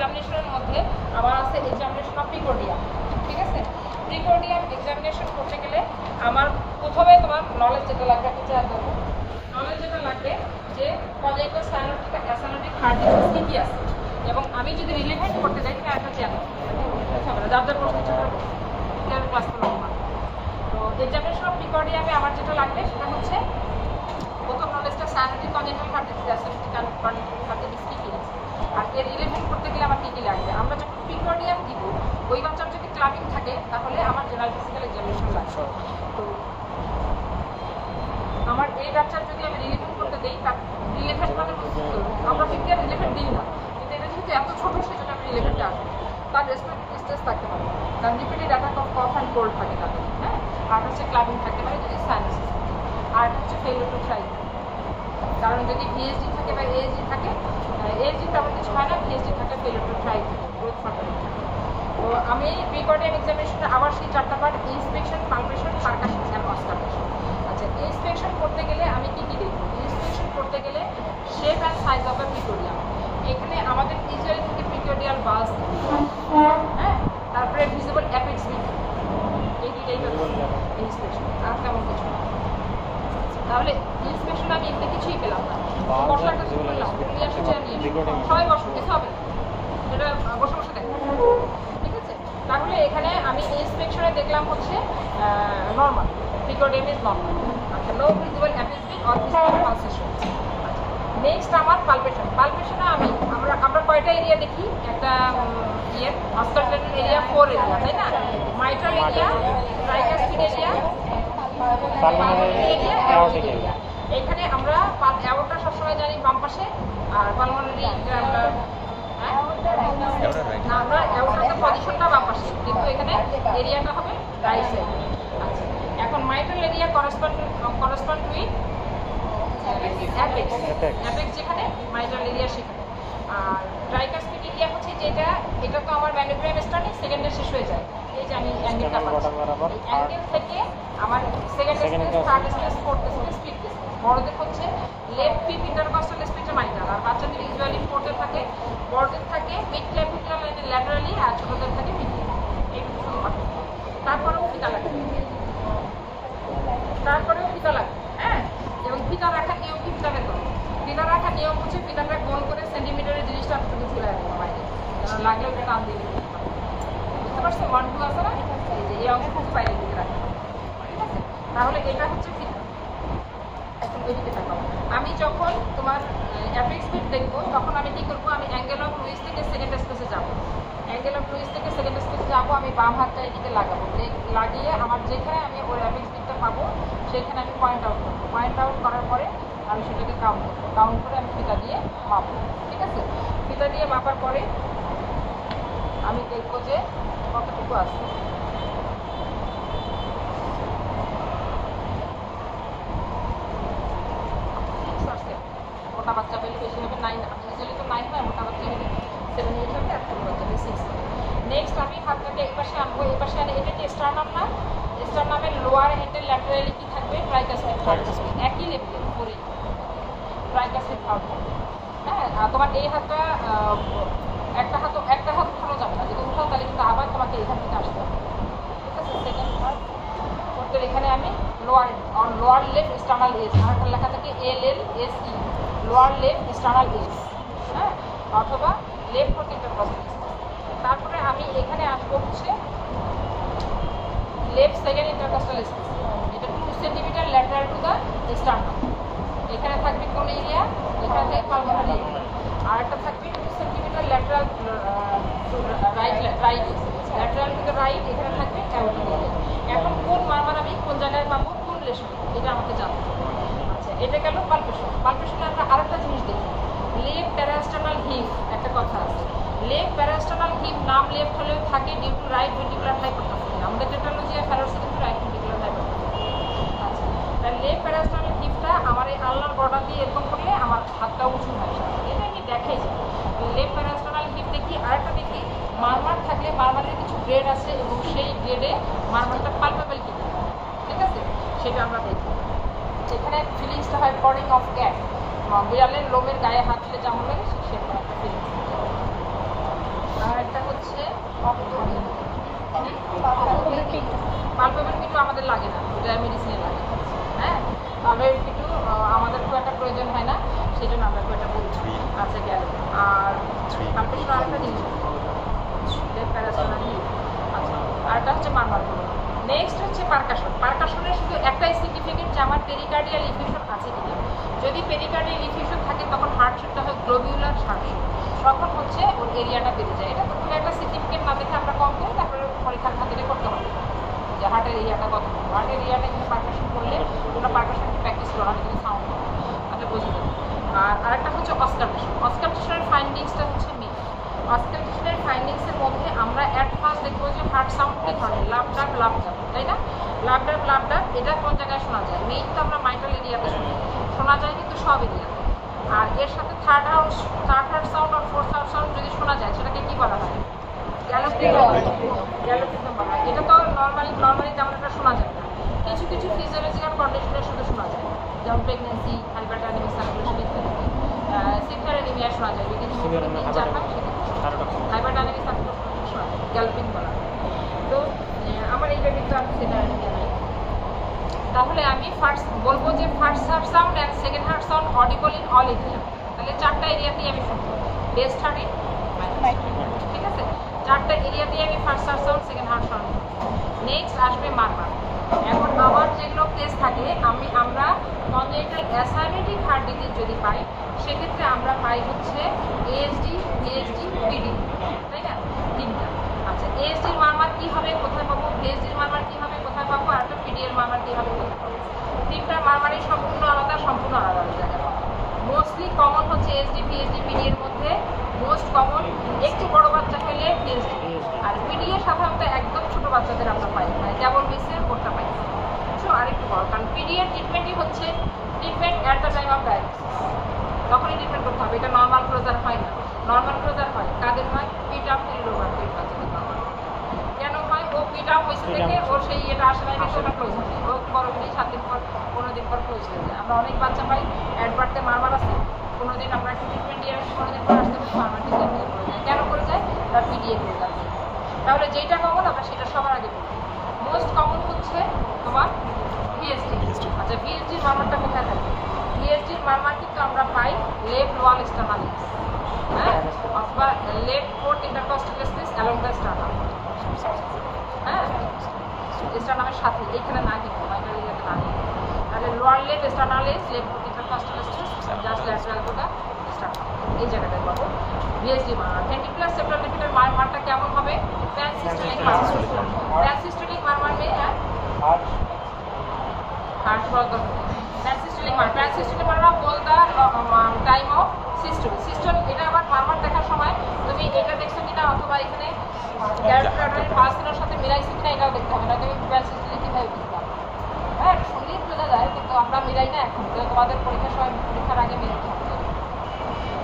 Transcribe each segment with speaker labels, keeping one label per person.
Speaker 1: এক্সামিনেশনের মধ্যে আমার আছে এক্সামিনেশন অফ প্রিকর্ডিয়াম, ঠিক আছে? প্রিকর্ডিয়াম এক্সামিনেশন করতে গেলে আমার প্রথমে তোমার নলেজ যেটা লাগবে, নলেজ যেটা লাগবে যে কজাইকাল সাইনোটিক অ্যাসানোটিক হার্ট ডিজিজ কী কী আছে, এবং আমি যদি রিলেভেন্ট করতে যাই তাহলে একটা চ্যানেল যার যার প্রশ্ন ক্লাস করবো না। তো এক্সামিনেশন অফ প্রিকর্ডিয়ামে আমার যেটা লাগবে সেটা হচ্ছে প্রথম নলেজটা cyanotic congenital heart disease acyanotic heart disease কী কী আছে, আর এর রিলেভেন্ট করতে গেলে আমার কী কী লাগবে। আমরা যখন প্রিকর্ডিয়াম দিব ওই বাচ্চার যদি ক্লাবিং থাকে তাহলে আমার জেনারেল ফিজিক্যাল এক্সামিনেশন লাগবে। তো আমার এই বাচ্চার যদি আমি রিলেভেন্ট করতে দিই তার রিলেভেন্ট মানে আমরা ফিজিক্যাল রিলেভেন্ট দিই না, কিন্তু এটা যেহেতু এত ছোটো সেজন্য আমি রিলেভেন্টে আসবো। তার রেসপিরেটরি স্ট্রেস থাকতে পারে, কারণ repeated attack of cough and cold থাকে তাদের, হ্যাঁ। আর হচ্ছে ক্লাবিং থাকতে পারে যদি সাইনাসাইটিস থাকে, আর হচ্ছে ফেলিওর টু থ্রাইভ, কারণ যদি ভিএসডি থাকে বা এএসডি থাকে, এএসডি তেমন কিছু হয় না, ভিএসডি থাকে ফেলিওর টু থ্রাইভ থাকে, গ্রোথ ফর্মেটিভ থাকে। তো আমি প্রিকর্ডিয়াম এক্সামিনেশনে আবার সেই 4টা part: inspection, palpation, percussion and auscultation. আচ্ছা, ইন্সপেকশন করতে গেলে আমি কী কী দেখব? ইন্সপেকশন করতে গেলে shape and size of the precordium. এখানে আমাদের ইউজুয়ালি থেকে প্রিকর্ডিয়াল বাস, হ্যাঁ, তারপরে ভিজিবল অ্যাপেক্স বিট, এই দুইটাই ইন্সপেকশন, আর তেমন কিছু না। তাহলে ইন্সপেকশন আমি এমনি কিছুই পেলাম না, বসে একটা শুরু করলাম, নিয়ে আসো চেয়ার নিয়ে সবাই বসো, কিছু হবে এটা বসে বসে দেখো, ঠিক আছে? তাহলে এখানে আমি ইন্সপেকশনে দেখলাম হচ্ছে নর্মাল, প্রিকর্ডিয়াম ইজ নর্মাল। আচ্ছা, no visible apex beat or visible pulsation. Next আমার পালপেশন। পালপেশনে আমরা কয়টা এরিয়া দেখি? একটা অস্কালপেশন এরিয়া 4 এরিয়া, তাই না? Mitral area, tricuspid area, pulmonary area, aortic area. এখানে আমরা অ্যাওরটা সবসময় জানি বাম পাশে, আর পালমোনারি আমরা অ্যাওরটার পজিশনটা বাম পাশে, কিন্তু এখানে এরিয়াটা হবে রাইট সাইড। আচ্ছা, এখন mitral area correspond with apex, যেখানে মাইট্রাল এরিয়া সেখানে। আর ট্রাইকাসপিড এরিয়া হচ্ছে যেটা, এটা তো আমার ম্যানোগ্রাম স্টার্টিং সেকেন্ডে শেষ হয়ে যায়। এই যে আমি অ্যাঙ্গেলটা পাচ্ছি, অ্যাঙ্গেল থেকে আমার second space, third space, fourth space, fifth space. বড়দের হচ্ছে লেফট ফিফথ ইন্টারকস্টাল স্পেসে মাইট্রাল, আর বাচ্চাদের ইউজুয়ালি ফোর্থে থাকে, বড়দের থাকে মিড ক্লাভিকুলার লাইনের ল্যাটারালি, আর ছোটদের থাকে মিডলে। এইটুকু শুধু পার্থক্য। তারপরেও ফিতা লাগবে, হ্যাঁ। এবং ফিতা রাখার নিয়ম কি? ফিতা রাখার নিয়ম হচ্ছে ফিতাটা গোল করে সেন্টিমিটারের জিনিসটা আপনাকে ঝুলে রাখবো বাইরে, লাগলে ওটা টান দিয়ে দিতে পারবো। বুঝতে পারছো? 1 2 আছে না, এই যে এই অংশটুকু বাইরের দিকে রাখবো, ঠিক আছে? তাহলে এটা হচ্ছে ফিতা। এখন এদিকে তাকাও, আমি যখন তোমার অ্যাপেক্স বিট দেখবো তখন আমি কি করবো? আমি অ্যাঙ্গেল অফ লুইস থেকে সেকেন্ড স্পেসে যাবো। অ্যাঙ্গেল অফ লুইস থেকে সেকেন্ড স্পেসে যাবো, আমি বাম হাতটা এদিকে লাগাবো, লাগিয়ে আমার যেখানে আমি ওই অ্যাপেক্স বিটটা পাবো সেখানে আমি পয়েন্ট আউট করবো। পয়েন্ট আউট করার পরে আমি সেটাকে কাউন্ট করবো, কাউন্ট করে আমি ফিতা দিয়ে মাপবো, ঠিক আছে? ফিতা দিয়ে মাপার পরে আমি দেখবো যে কতটুকু আছে। মোটা বাচ্চা পেলে বেশি হবে 9, ইউজুয়ালি তো 9 হয়, মোটা বাচ্চা হলে 7 8 হবে, আর ছোটো বাচ্চা হলে 6 হবে। নেক্সট আমি হাতটাকে এই পাশে আনবো, এই পাশে আনে, এটা কি স্টারনাম না? স্টারনামের লোয়ার এন্ডের ল্যাটারালি কি থাকবে? ট্রাইকাসপিড, একই লেভেলে পরে ট্রাইকাসপিড থাকবে, হ্যাঁ। তোমার এই হাতটা একটা হাত উঠানো যাবে না, যদি উঠাও তাহলে কিন্তু আবার তোমাকে এখান থেকে আসতে হবে, ঠিক আছে? সেকেন্ড হাত করতে এখানে আমি লোয়ার লেফট স্টার্নাল এজ, আরেকটা লেখা থাকে LLSE, lower left sternal edge, হ্যাঁ, অথবা লেফট ফোর্থ ইন্টারকস্টাল। তারপরে আমি এখানে আসবো হচ্ছে লেফট সেকেন্ড ইন্টারকস্টাল স্পেস, এটা 2 centimetre lateral to the sternum. এখানে থাকবে কোন এরিয়া? এখানে থেকে পালমোনারি এরিয়া। আর একটা থাকবে 2 centimetre lateral lateral to the right, এখানে থাকবে অ্যাওরটিক এরিয়া। এখন কোন মারমার আমি কোন জায়গায় পাবো, কোন রিলেশন, এটা আমাকে জানতে হবে। আচ্ছা, এটা গেল পালপেশন। পালপেশনে আমরা আরেকটা জিনিস দেখি, লেফট প্যারাস্টার্নাল হিপ, একটা কথা আছে। লেফট প্যারাস্টার্নাল হিপ নাম লেফট হলেও থাকে due to right ventricular hypertrophy. আমাদের টেট্রালজি আর ফ্যালোসি কিন্তু রাইট ভেন্ট্রিকুলার হাইপারট্রফি। আচ্ছা, তাহলে লেফট প্যারাস্টার্নাল হিপটা আমার এই আলনার বর্ডার দিয়ে এরকম করলে আমার হাতটা উঁচু হয়, এটা আমি দেখাই যায়। লেফট প্যারাস্টার্নাল হিপ দেখি। আরেকটা দেখি, মারমার থাকলে মারমারের কিছু গ্রেড আছে এবং সেই গ্রেডে মারমারটা পালপেবল কিনা, ঠিক আছে? সেটা আমরা দেখি। যেখানে ফিলিংসটা হয় পরিং অফ ক্যাট, বিড়ালের লোমের গায়ে হাত দিলে যেমন লাগে সেরকম একটা ফিলিংস। পালপেবল পিটু আমাদের লাগে না, ওটা মেডিসিনে লাগে। হ্যাঁ, পালপেবল পিটু আমাদের খুব একটা প্রয়োজন হয় না, সেই জন্য আমরা খুব একটা বলছি। আচ্ছা গেল। আর পালপেশন আরেকটা জিনিস, আচ্ছা আরেকটা হচ্ছে মারমারগুলো। নেক্সট হচ্ছে পারকাশন। পারকাশনের শুধু একটাই সিগনিফিকেন্ট যে আমার পেরিকার্ডিয়াল ইনফিউশন আছে কিনা। যদি পেরিকার্ডিয়াল ইনফিউশন থাকে তখন হার্ট রেটটা হয় গ্লোবিউলার হার্ট রেট, তখন হচ্ছে ওর এরিয়াটা বেড়ে যায়। এটা তো খুব একটা সিগনিফিকেন্ট না দেখে আমরা কম করি, তারপরে পরীক্ষার খাতিরে করতে হবে যে হার্টের এরিয়াটা কত। হার্টের এরিয়াটা কিন্তু পারকাশন করলে ওটা পারকাশন প্র্যাকটিস করা হয় কিন্তু সাউন্ড তাহলে বোঝা যাবে। আর আরেকটা হচ্ছে অস্কালটেশন। অস্কালটেশনের ফাইন্ডিংসটা হচ্ছে মেন। অস্কালটেশনের ফাইন্ডিংসের মধ্যে আমরা অ্যাট ফার্স্ট দেখবো যে হার্ট সাউন্ড কি ধরনের, লাভ ডাব লাভ ডাব, তাই না? লাভ ডাব লাভ ডাব এটা কোন জায়গায় শোনা যায়? মেইন তো আমরা মাইটাল এরিয়াতে শুনি, শোনা যায় কিন্তু সব এরিয়াতে। আর এর সাথে থার্ড হার্ট সাউন্ড আর ফোর্থ হার্ট সাউন্ড যদি শোনা যায় সেটাকে কি বলা হয়? গ্যালোপিজম বলা হয়। এটা তো নর্মালি তেমন একটা শোনা যায় না, কিছু কিছু ফিজিওলজিক্যাল কন্ডিশনের শুধু শোনা যায়, যেমন প্রেগনেন্সি, হাইপারটানিমিক সার্কুলেশন ইত্যাদি। সিভিয়ার অ্যানিমিয়া শোনা যায়, কিন্তু হাইপারটানিমিক সার্কুলেশন শোনা যায়, গ্যালোপিং বলা হয়। তো আমার এইটা কিন্তু আমি সেটা নাই। তাহলে আমি ফার্স্ট বলবো যে first heart sound and second heart sound audible in all area. তাহলে চারটা এরিয়াতেই আমি শুনবো, বেস্ট হার্ট ইন, ঠিক আছে? চারটা এরিয়াতেই আমি first heart sound second heart sound. Next আসবে মারমার। এখন আবার যেগুলো কেস থাকে আমরা কনজেনিটাল অ্যাসাইমেটিক হার্ট ডিজিজ যদি পাই সেক্ষেত্রে আমরা পাই হচ্ছে এএসডি, ভিএসডি, পিডি, তাই না? তিনটা। আচ্ছা, এএসডির মারমার কী হবে, কোথায় পাবো? ভিএসডির মারমার কী হবে, কোথায় পাবো? আর একটা পিডি এর মারমার কী হবে, কোথায় পাবো? তিনটা মারমারই সম্পূর্ণ আলাদা জায়গায়। মোস্টলি কমন হচ্ছে এএসডি, ভিএসডি, পিডি এর মধ্যে মোস্ট কমন একটু বড় বাচ্চা হলে ভিএসডি, আর পিডি এ সাধারণত একদম ছোট বাচ্চাদের আমরা পাই, মানে কেবল মিসের কোনটা পাই কিছু আরেকটু বড়। কারণ পিডি এর ট্রিটমেন্টই হচ্ছে treatment at the time of diagnosis, তখনই ট্রিটমেন্ট করতে হবে। এটা নর্মাল ক্লোজার হয় না। নর্মাল ক্লোজার হয় কাদের হয়? পিটাপ নিউরোমার বাচ্চাদের নর্মাল। কেন হয়? ও পিটাপ হয়েছে থেকে ওর সেই এটা আসে না, কিন্তু ওটা ক্লোজ হয়, ও বড় হলেই 7 দিন পর 15 দিন পর ক্লোজ হয়ে যায়। আমরা অনেক বাচ্চা পাই অ্যাডভার্টে মারমার আছে, 15 দিন আমরা একটু ট্রিটমেন্ট দিয়ে 15 দিন পর আসতে পারি মারমার ডিসঅ্যাপিয়ার করে যায়। কেন করে যায়? তার পিডিএ করে যাচ্ছে। তাহলে যেটা কমন আমরা সেটা সবার আগে বলি। মোস্ট কমন হচ্ছে তোমার ভিএসডি। আচ্ছা, ভিএসডির মারমারটা কোথায় থাকে? ভিএসডির মারমার কিন্তু আমরা পাই লেফট ওয়াল স্টার্নালিস, হ্যাঁ, অথবা left fourth intercostal space along the sternum, হ্যাঁ, স্টার্নামের সাথে, এখানে না কিন্তু মাইটাল এরিয়াতে না কিন্তু। তাহলে lower left sternalis, left fourth intercostal space, just lateral to the sternum, এই জায়গাটায় পাবো ভিএসডি মারমার। ভেন্ট্রিকুলার সেপ্টাল লিপিডের মারমারটা কেমন হবে? Pansystolic murmur. প্যানসিস্টোলিক মারমার में heart problem pansystolic murmur. Pansystolic murmur বল the time of systole. Systole এটা আবার মারমার দেখার সময় তুমি এটা দেখছো কিনা, অথবা এখানে ক্যারেক্টারের পাসের সাথে মিলাইছো কিনা এটাও দেখতে হবে, না তুমি প্যানসিস্টোলিক কিভাবে বুঝবা? হ্যাঁ, শুনলেই বোঝা যায়, কিন্তু আমরা মিলাই না এখন, তো তোমাদের পরীক্ষার সময় পরীক্ষার আগে মিলাইতে হবে।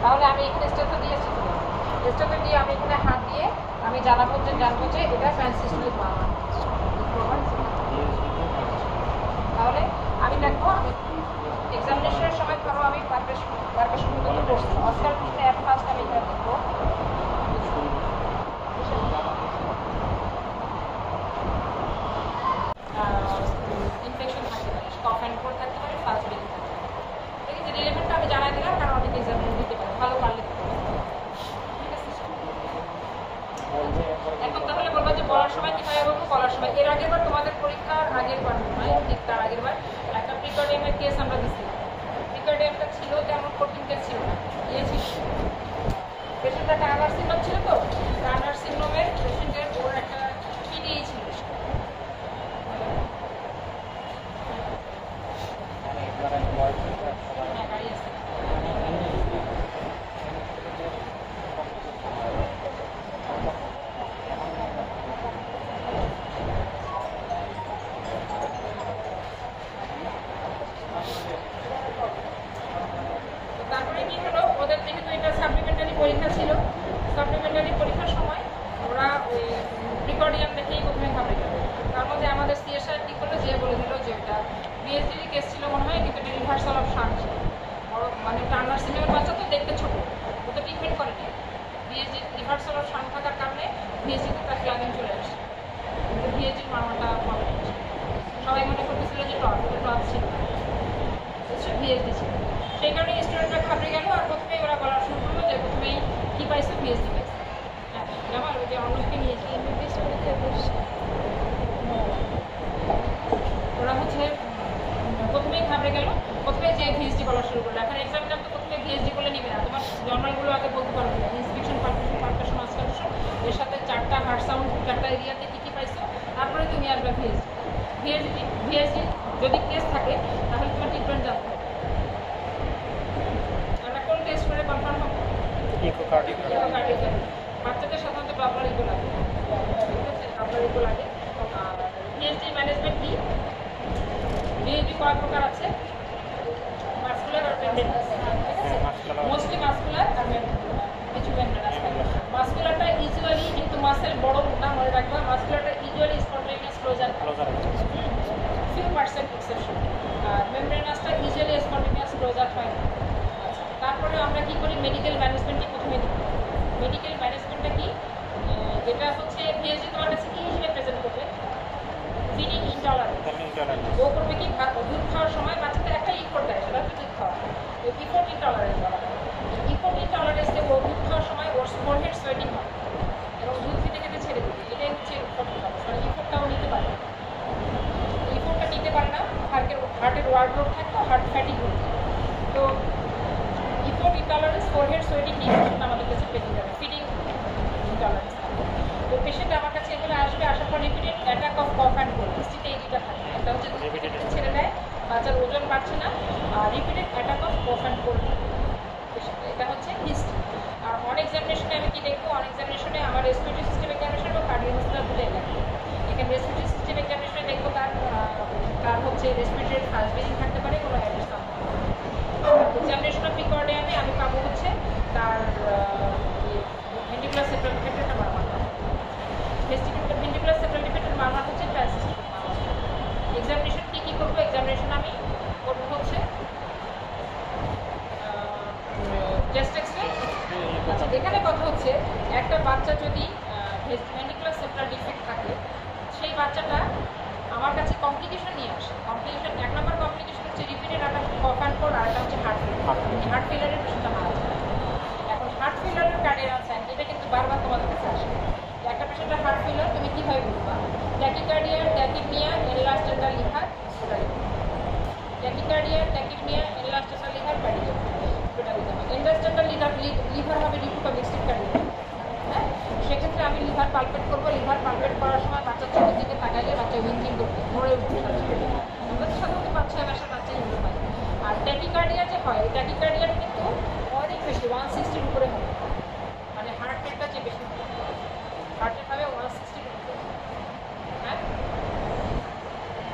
Speaker 1: তাহলে আমি এখানে স্টেথো দিয়ে আমি এখানে হাত দিয়ে আমি জানবো যে এটা প্যানসিস্টোলিক মারমার। তাহলে আমি দেখবো, আমি এক্সামিনেশনের সময় ধরো আমি পারকাশন করছি, অস্কার অ্যাট ফার্স্ট আমি এটা দেখবো। ইনফেকশন থাকতে পারে, কফ অ্যান্ড কোল্ড থাকতে পারে, ফার্স্ট ব্রিথিং থাকতে পারে। ঠিক আছে, রিলেভেন্টটা আমি জানাই দিলাম, কারণ অনেক এক্সামিনেশন দিতে পারে, ভালো পারলে। এখন তাহলে বলবো যে বলার সময় কীভাবে বলবো? বলার সময় এর আগের বার তোমাদের পরীক্ষার আগের বার নয়, ঠিক তার আগের বার একটা প্রিকার্ডিয়ামের কেস আমরা দিচ্ছিলাম। প্রিকার্ডিয়ামটা ছিল তেমন কঠিন কেস ছিল না, ছিল পেশেন্টটা টার্নার সিন্ড্রোম ছিল, তো টার্নার সিন্ড্রোমের পেশেন্টের ওর একটা পিডিই ছিল। পরীক্ষা ছিল, সাপ্লিমেন্টারি পরীক্ষার সময় ওরা ওই প্রিকর্ডিয়াম দেখেই প্রথমে ঘাবড়ে গেল। তার মধ্যে আমাদের সিএস স্যার কী করলো, যে বলে দিল যে এটা বিএসডির কেস ছিল মনে হয়, কিন্তু এটা রিভার্সাল অফ শান্ট ছিল। বড় মানে টার্নার সিনেমার বাচ্চা তো দেখতে ছোটো, ও তো ট্রিটমেন্ট করেনি। বিএসডি রিভার্সাল অফ শান্ট থাকার কারণে বিএসডিতে ক্লাবিং চলে আসে, কিন্তু ভিএসজির মারমাটা কমে আসে। সবাই মনে করতেছিল যে টপ ছিল, ভিএসডি ছিল। সেই কারণে স্টুডেন্টরা ঘাবড়ে গেল, আর প্রথমেই ওরা বলা শুরু করলো যে প্রথমেই কী পাইছে, ভিএসডি পাইছে। হ্যাঁ, আমার ওই যে অন্যকে নিয়েছে ওরা হচ্ছে প্রথমেই ঘাবড়ে গেল, প্রথমে যে ভিএসডি বলা শুরু করলো। এখন এক্সামিনার তো প্রথমে ভিএসডি বলে নিবে না, তোমার জর্নালগুলো আগে বলতে পারবে না, ইন্সপেকশন, পারফেকশন, অবস্ট্রাকশন, এর সাথে 4টা হার্ড সাউন্ড, 4টা এরিয়াতে কী কী পাইছো, তারপরে তুমি আসবে ভিএসডি যদি কেস থাকে তাহলে তোমার ট্রিটমেন্ট জানতে হবে। আমরা কোন টেস্ট করে কনফার্ম হবে? ইকোকার্ডিওগ্রাম। বাচ্চাদের সাধারণত ডপলার ইকো লাগে, ঠিক আছে, ডপলার ইকো লাগে। আর ভিএসডি ম্যানেজমেন্ট কি? ভিএসডি কয় প্রকার আছে? মাসকুলার আর মেমব্রেনাস, ঠিক আছে, মোস্টলি মাসকুলার আর কিছু মেমব্রেনাস। মাসকুলারটা ইউজুয়ালি কিন্তু মাসেল বড় না, মনে রাখবা, মাসকুলারটা usually spontaneous closure, few percent exception, আর মেমব্রেনাসটা ইউজুয়ালি স্পন্টেনিয়াস ক্লোজার হয় না। আচ্ছা, তারপরে আমরা কি করি? মেডিকেল ম্যানেজমেন্টকে প্রথমে দিই। মেডিকেল ম্যানেজমেন্টটা কি? এটা হচ্ছে ভিএসডি তোমার কাছে কি হিসেবে প্রেজেন্ট করবে? Feeding intolerance. ও করবে কি? দুধ খাওয়ার সময় বাচ্চাদের একটা ইফোর্ট দেয়, সেটা হচ্ছে দুধ খাওয়া, ওই ইফোর্ট ইনটলারেন্স বলা হয়। ইফোর্ট ইনটলারেন্সে ও দুধ খাওয়ার সময় ওর ফোরহেড সোয়েটিং হয় এবং দুধ খেতে খেতে ছেড়ে দিবে, এটাই হচ্ছে ইফোর্ট ইনটলারেন্স। মানে ইফোর্টটাও নিতে পারে, ইফোর্টটা নিতে পারে না, হার্টের ওয়ার্কলোড থাকতো, হার্ট ফ্যাটিক হতো। তো effort intolerance, forehead sweating diffusion আমাদের কাছে পেতে যাবে, ফিডিং ইনটলারেন্স। তো পেশেন্ট আমার কাছে এগুলো আসবে, আসার পর repeated attack of cough and cold, হিস্ট্রিতে এই দুইটা থাকে, একটা হচ্ছে ছেড়ে দেয়, বাচ্চার ওজন বাড়ছে না, আর repeated attack of cough and cold patient, এটা হচ্ছে হিস্ট্রি। আর অন এক্সামিনেশনে আমি কি দেখবো? অন এক্সামিনেশনে আমার রেসপিরেটরি সিস্টেম এক্সামিনেশন এবং কার্ডিওভাস্কুলার দুটো এলাকা। এখানে রেসপিরেটরি সিস্টেম এক্সামিনেশনে দেখবো তার হচ্ছে রেসপিরেটরি ফার্স্ট বেজিং থাকতে পারে, কোনো অ্যাড্রেস থাকতে পারে। এক্সামিনেশন অফ প্রিকর্ডিয়ামে আমি পাবো হচ্ছে তার ভেন্টিকুলার সেপ্টাল ডিফেক্টের মারমার, ভেন্টিকুলার সেপ্টাল ডিফেক্টের মারমার হচ্ছে প্যারাসিস্টিক মারমার। এক্সামিনেশন কী করবো? এক্সামিনেশন আমি করবো হচ্ছে চেস্ট এক্সরে। আচ্ছা, এখানে কথা হচ্ছে একটা বাচ্চা যদি ভেন্টিকুলার সেপ্টাল ডিফেক্ট থাকে, সেই বাচ্চাটা আমার কাছে কমপ্লিকেশন নিয়ে আসে। কমপ্লিকেশন, 1 নম্বর কমপ্লিকেশন হচ্ছে repeated attack cough and cold, আর একটা হচ্ছে হার্ট ফেলিয়ারের পেশেন্টটা মারা যায়। এখন হার্ট ফেলিয়ারের কার্ডিয়াক সাইন, এটা কিন্তু বারবার তোমাদের কাছে আসে। একটা পেশেন্টের হার্ট ফেলিয়ার তুমি কীভাবে বুঝবা? Tachycardia, tachypnoea, enlarged tender liver, tachycardia, tachypnoea, enlarged tender liver, প্যাডিয়া, এটা দিতে হবে। এনলাস্টেন্ডার লিভার হবে রিপোর্ট অফ এক্সট্রিম কার্ডিয়া। হ্যাঁ, সেক্ষেত্রে আমি লিভার পালপেট করবো। লিভার পালপেট করার সময় বাচ্চার চোখের দিকে তাকাইলে বাচ্চা উইঙ্কিং করবে, ধরে উঠবে। আমরা তো সাধারণত 5-6 মাসের বাচ্চাই এগুলো পাই। আর ট্যাকিকার্ডিয়া যে হয়, ট্যাকিকার্ডিয়াটা কিন্তু অনেক বেশি, 160-র উপরে হবে, মানে হার্ট রেটটা যে বেশি হবে, হার্ট রেট হবে 160-র উপরে। হ্যাঁ,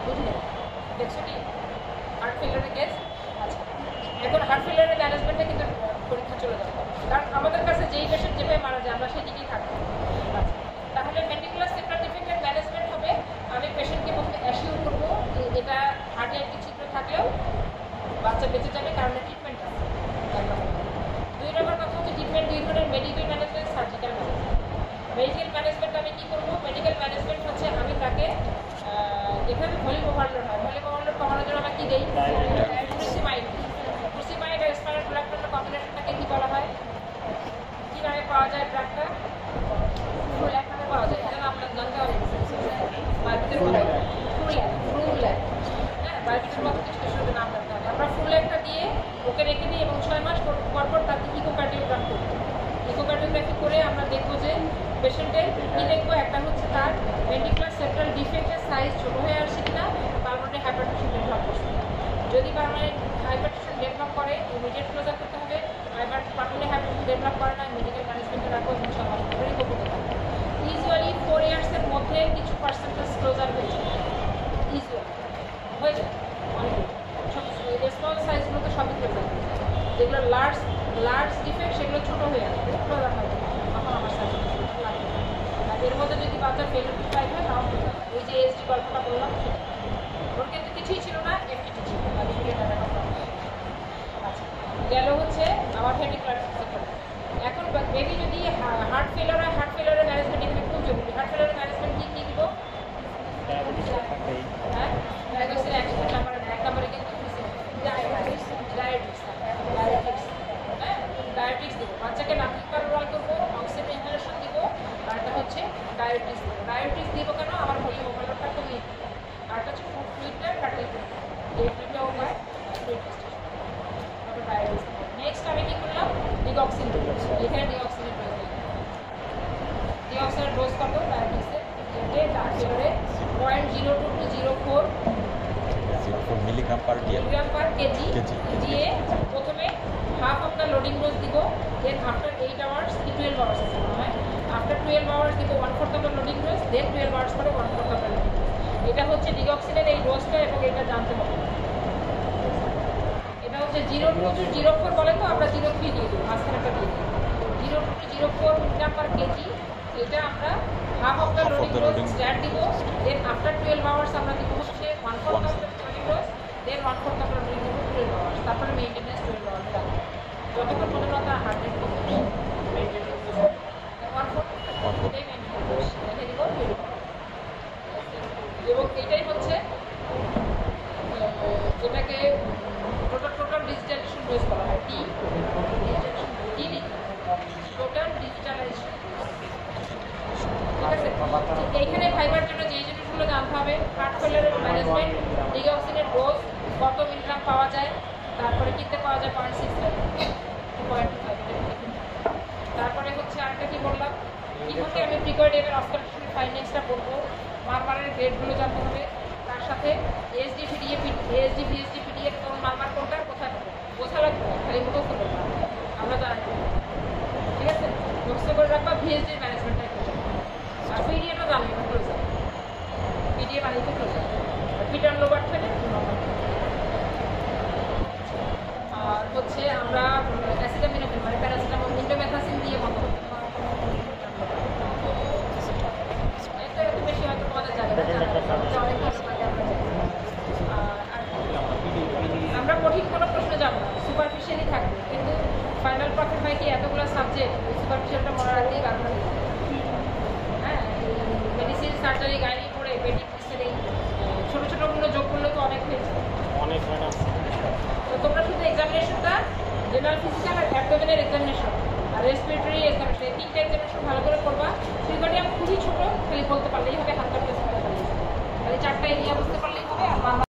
Speaker 1: বুঝলে? দেখছো কি হার্ট ফেলিয়ারের কেস? আচ্ছা, এখন হার্ট ফেলিয়ারের ম্যানেজমেন্টে কিন্তু পরীক্ষা চলে যাবে, কারণ আমাদের কাছে যেই পেশেন্ট যেভাবে মারা যায় আমরা সেদিকেই থাকবো। আচ্ছা, তাহলে ভেন্টিকুলার সেপ্টাল ডিফেক্টের ম্যানেজমেন্ট হবে, আমি পেশেন্টকে প্রথমে অ্যাসিওর করবো যে এটা হার্টে একটি ছিদ্র থাকলেও বাচ্চা বেঁচে যাবে, কারণ ট্রিটমেন্ট আছে। 2 নম্বর কথা হচ্ছে ট্রিটমেন্ট 2 ধরনের, medical management, surgical management. Medical management আমি কী করবো? মেডিকেল ম্যানেজমেন্ট হচ্ছে আমি তাকে যেখানে ভলিউম ওভারলোড হয়, ভলিউম ওভারলোড কমানোর জন্য আমরা কী দিই? ক্রুসিমাইড। ক্রুসিমাইড আর স্পাইনাল ব্লকের কম্বিনেশনটাকে কী বলা হয়? কী নামে পাওয়া যায় ড্রাগটা? ফ্রুল্যাক নামে পাওয়া যায়, এটা আপনার জানতে হবে। মার্কেটের মধ্যে ফ্রুল্যাক, হ্যাঁ, মার্কেটের মতো কিছু কিছু নাম রাখতে হবে। আমরা ফ্রুল্যাকটা দিয়ে ওকে রেখে দিই এবং 6 মাস পরপর তাকে ইকোকার্ডিওগ্রাম করব। ইকোকার্ডিওগ্রাফি করে আমরা দেখবো যে পেশেন্টের কী দেখবো, একটা হচ্ছে তার ভেন্টিকুলার সেপ্টাল ডিফেক্টের সাইজ ছোটো হয়ে আসছে কিনা, পালমোনারি হাইপারটেনশন ডেভেলপ করছে। যদি পালমোনারি হাইপারটেনশন ডেভেলপ করে ইমিডিয়েট ক্লোজার করতে হবে, এবার পালমোনারি হাইপারটেনশন ডেভেলপ করে না, মেডিকেল ম্যানেজমেন্টে রাখবো এবং 6 মাস পরে রিকো করতে থাকবে। ইউজুয়ালি 4 ইয়ার্সের মধ্যে কিছু পার্সেন্টেজ ক্লোজার হয়ে যায়, ইউজুয়ালি হয়ে যায়, অনেক স্মল সাইজগুলো তো সবই ক্লোজার হয়ে যায়। যেগুলো লার্জ ডিফেক্ট সেগুলো ছোটো হয়ে আসবে, ক্লোজার হয় তখন আমার সাইজ লাগবে। আর এর মধ্যে যদি বাচ্চা ফেলিয়ার টু ফাইভ হয় নাও ক্লোজার, ওই যে এসডি গল্পটা বললাম সেটা, ওর কিন্তু কিছুই ছিল না, এফটিটি ছিল। আচ্ছা, গেল হচ্ছে আমার ভেন্টিকুলার সেপ্টাল। এখন বেবি যদি হার্ট ফেলিয়ার হয়, হার্ট ফেলিয়ারের ম্যানেজমেন্ট এখানে খুব জরুরি। হার্ট ফেলিয়ার ডায়াবেটিস দিব কেন? আমার ভলিউম ওভারলোডটা কমিয়ে দিই। আরেকটা হচ্ছে ফুড ফিল্টার কাটিয়ে দিই, এই দুটো উপায় ফ্লুইড টেস্টের। তারপর ডায়াবেটিস। নেক্সট আমি কি করলাম? Digoxin dose. এখানে ডিগক্সিনের ডোজ দিই। ডিগক্সিনের ডোজ কত ডায়াবেটিসের? এতে একেবারে 0.02 to 0.4
Speaker 2: মিলিগ্রাম পার
Speaker 1: কেজি দিয়ে প্রথমে half of the loading dose দিব, দেন আফটার 8 আওয়ার্স কি 12 আওয়ার্স আছে মনে হয়, আফটার 12 আওয়ার্স দিব 1/4 of the loading dose, then 12 hours পরে 1/4 অফ দ্য লোডিং ডোজ। এটা হচ্ছে ডিগক্সিনের এই ডোজটা, এবং এটা জানতে হবে। এটা হচ্ছে 0.2 to 0.4 বলে, তো আমরা 0.3 দিয়ে দিই, মাঝখানেটা দিয়ে দিই। 0.2 to 0.4 মিলিগ্রাম পার কেজি, এটা আমরা half of the loading dose start দিব, দেন আফটার 12 আওয়ার্স আমরা দিব হচ্ছে 1/4 of the loading dose, then 1/4 of the loading dose 12 hours, তারপরে মেইনটেনেন্স 12 আওয়ার্স রাখবো যতক্ষণ পর্যন্ত তার 100 মেইনটেনেন্স 1/4 এটাই মেইনটেনেন্স রেখে দিব 12 এবং এটাই হচ্ছে যেটাকে টোটাল ডিজিটালাইজেশন ডোজ বলা হয়, টোটাল ডিজিটালাইজেশন। ঠিক আছে, এইখানে ফাইবার জন্য যে জিনিসগুলো জানতে হবে, হার্ট ফেলিয়ারের ম্যানেজমেন্ট, ডিগক্সিনের ডোজ কত মিলিগ্রাম পাওয়া যায়, তারপরে কিনতে পাওয়া যায় 0.65 তারপরে হচ্ছে আরেকটা কি বললাম, কীভাবে আমি প্রিকয়েডিভের অবস্ট্রাকশনের ফাইন্ডিংসটা করবো, মারমারের গ্রেডগুলো জানতে হবে, তার সাথে এএসডি ভিএসডি পিডিএ তখন মারমার কোনটা কোথায় পাবো বোঝা লাগবে, খালি মুখস্থ করবো আমরা জানি। ঠিক আছে, মুখস্থ করে রাখবা ভিএসডির ম্যানেজমেন্টটা একটু জানবো, আর পিডিএটা জানি পিডিএ মানে তো পিটার লোবার থেকে। আর হচ্ছে আমরা অ্যাসিটামিনোফেন মানে প্যারাসিটামল, ইন্ডোমেথাসিন দিয়ে বন্ধ করতে পারবো। এটা একটু বেশি হয়তো তোমাদের জায়গা অনেক ভালো লাগে আমরা কঠিন কোনো প্রশ্ন যাব না, সুপারফিশিয়ালি থাকবে, কিন্তু ফাইনাল পার্টে হয় কি এতগুলো সাবজেক্ট সুপারফিশিয়ালটা মনে রাখতেই পারবে। হ্যাঁ, মেডিসিন, সার্জারি, গাইনি পড়ে পেডিয়াট্রিক্সের এই ছোটো ছোটোগুলো যোগ করলে তো অনেক হয়েছে, অনেক ম্যাডাম। তো তোমরা শুধু এক্সামিনেশনটা জেনারেল ফিজিক্যাল আর অ্যাবডোমেনের এক্সামিনেশন আর রেসপিরেটরি এক্সামিনেশন, এই তিনটা এক্সামিনেশন ভালো করে করবা। সিলবাটিয়াম খুবই ছোটো, খালি বলতে পারলেই হবে, হাতটা প্রেস করে খালি 4টা এরিয়া বুঝতে পারলে